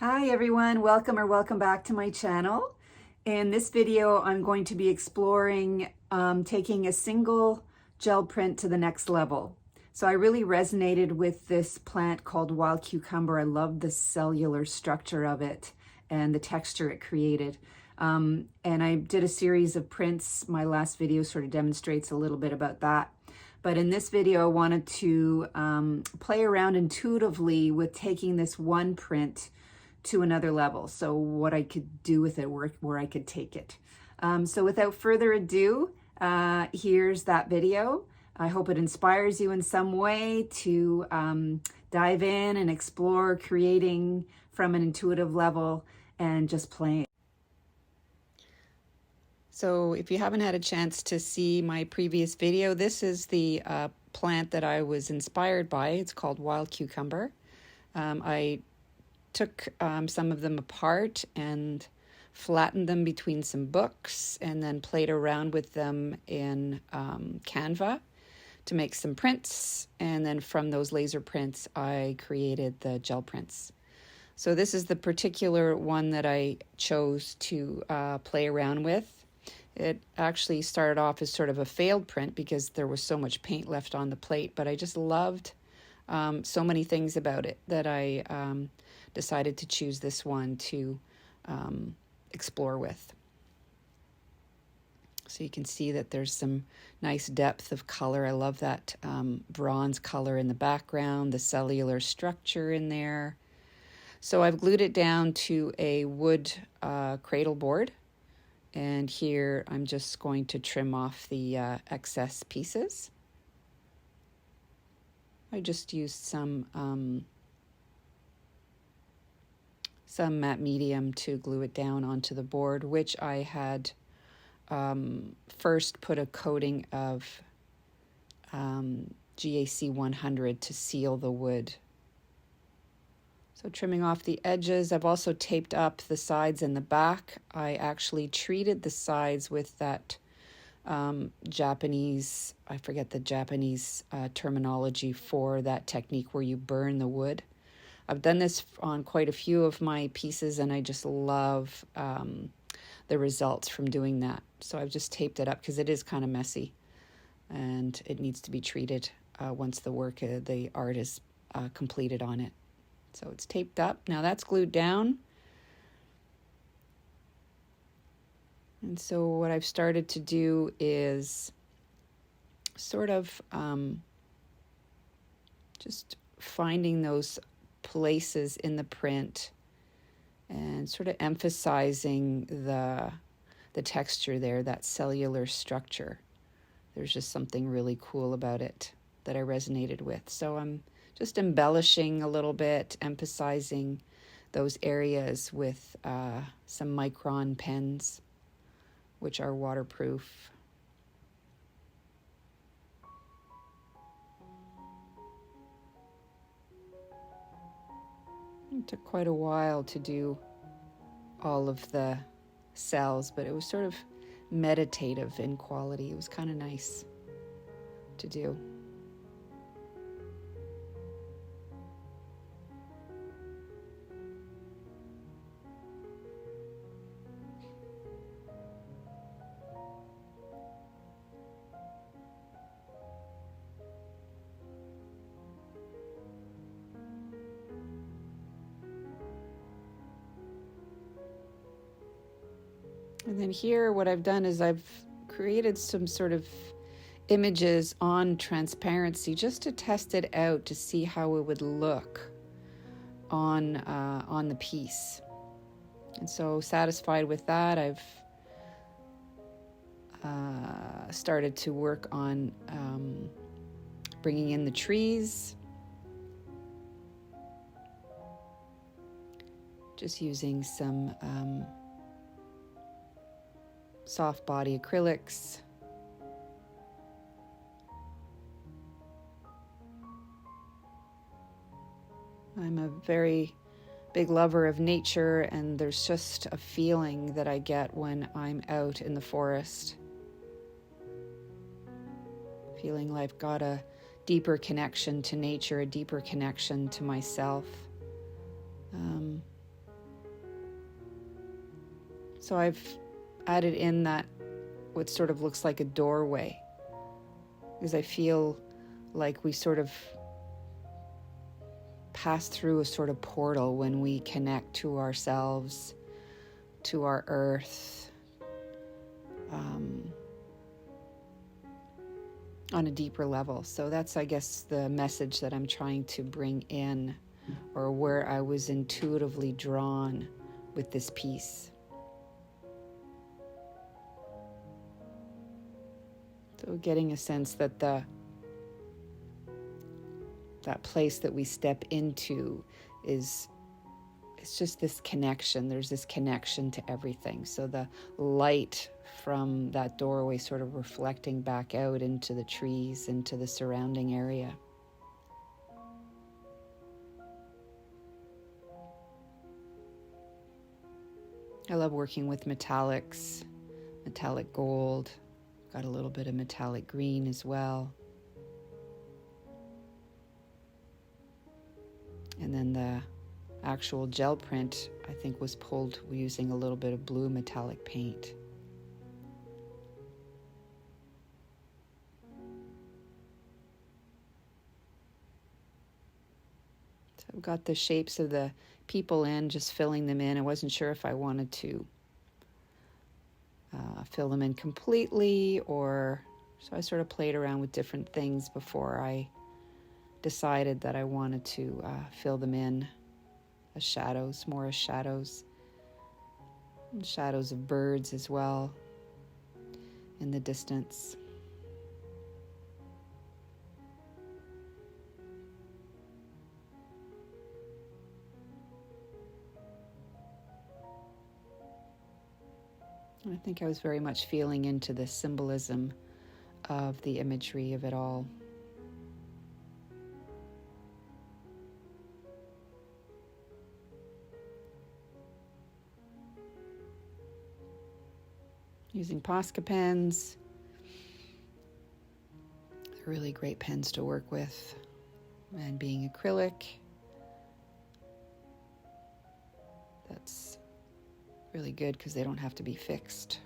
Hi everyone, welcome or welcome back to my channel. In this video, I'm going to be exploring taking a single gel print to the next level. So I really resonated with this plant called wild cucumber. I love the cellular structure of it and the texture it created. And I did a series of prints. My last video sort of demonstrates a little bit about that. But in this video, I wanted to play around intuitively with taking this one print to another level. So what I could do with it, where I could take it. So without further ado, here's that video. I hope it inspires you in some way to dive in and explore creating from an intuitive level and just playing. So if you haven't had a chance to see my previous video, this is the plant that I was inspired by. It's called wild cucumber. I took some of them apart and flattened them between some books and then played around with them in Canva to make some prints. And then from those laser prints, I created the gel prints. So this is the particular one that I chose to play around with. It actually started off as sort of a failed print because there was so much paint left on the plate, but I just loved so many things about it that I decided to choose this one to explore with. So you can see that there's some nice depth of color. I love that bronze color in the background, the cellular structure in there. So I've glued it down to a wood cradle board. And here I'm just going to trim off the excess pieces. I just used some matte medium to glue it down onto the board, which I had first put a coating of GAC 100 to seal the wood. So trimming off the edges, I've also taped up the sides and the back. I actually treated the sides with that Japanese, I forget the Japanese terminology for that technique where you burn the wood. I've done this on quite a few of my pieces and I just love the results from doing that. So I've just taped it up because it is kind of messy and it needs to be treated once the art is completed on it. So it's taped up. Now that's glued down. And so what I've started to do is sort of just finding those places in the print and sort of emphasizing the texture there, that cellular structure. There's just something really cool about it that I resonated with. So I'm just embellishing a little bit, emphasizing those areas with some micron pens, which are waterproof. It took quite a while to do all of the cells, but it was sort of meditative in quality. It was kind of nice to do. And then here what I've done is I've created some sort of images on transparency just to test it out to see how it would look on the piece. And so satisfied with that, I've started to work on bringing in the trees. Just using some soft body acrylics. I'm a very big lover of nature, and there's just a feeling that I get when I'm out in the forest. Feeling like I've got a deeper connection to nature, a deeper connection to myself. So I've added in that what sort of looks like a doorway, because I feel like we sort of pass through a sort of portal when we connect to ourselves, to our earth, on a deeper level. So that's, I guess, the message that I'm trying to bring in, or where I was intuitively drawn with this piece. So getting a sense that that place that we step into is, it's just this connection. There's this connection to everything. So the light from that doorway sort of reflecting back out into the trees, into the surrounding area. I love working with metallics, metallic gold, got a little bit of metallic green as well. And then the actual gel print, I think, was pulled using a little bit of blue metallic paint. So I've got the shapes of the people in, just filling them in. I wasn't sure if I wanted to fill them in completely, or so I sort of played around with different things before I decided that I wanted to fill them in as shadows, more as shadows. And shadows of birds as well in the distance. And I think I was very much feeling into the symbolism of the imagery of it all. Using Posca pens. They're really great pens to work with. And being acrylic, that's really good because they don't have to be fixed.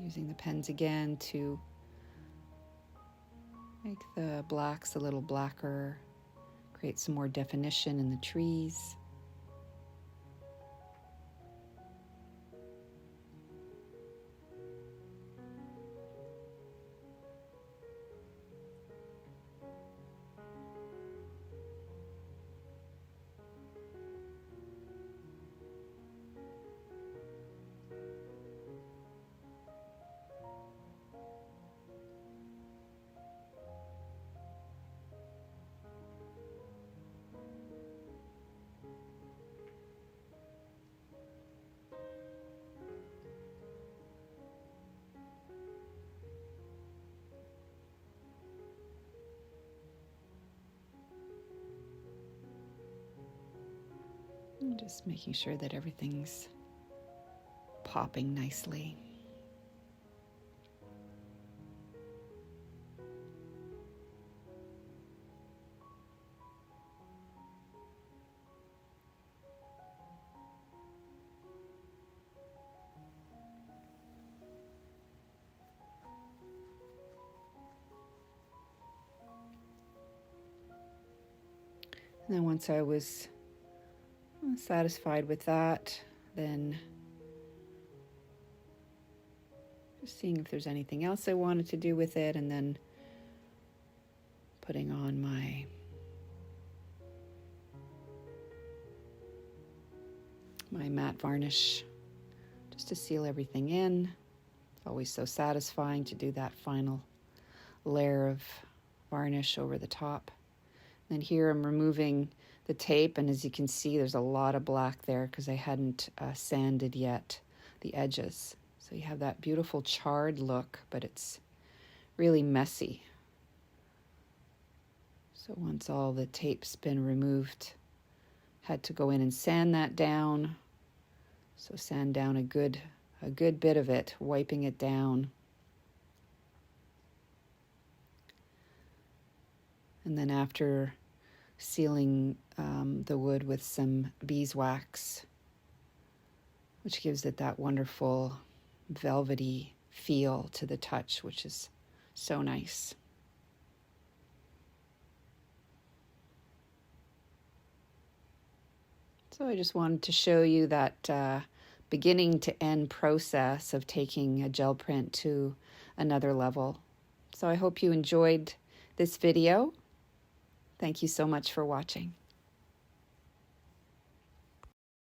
Using the pens again to make the blacks a little blacker, create some more definition in the trees. And just making sure that everything's popping nicely. And then once I was satisfied with that, then just seeing if there's anything else I wanted to do with it, and then putting on my matte varnish just to seal everything in. It's always so satisfying to do that final layer of varnish over the top. And here I'm removing the tape, and as you can see, there's a lot of black there because I hadn't sanded yet the edges. So you have that beautiful charred look, but it's really messy. So once all the tape's been removed, had to go in and sand that down. So sand down a good a good bit of it, wiping it down. And then after sealing the wood with some beeswax, which gives it that wonderful velvety feel to the touch, which is so nice. So I just wanted to show you that beginning to end process of taking a gel print to another level. So I hope you enjoyed this video. Thank you so much for watching.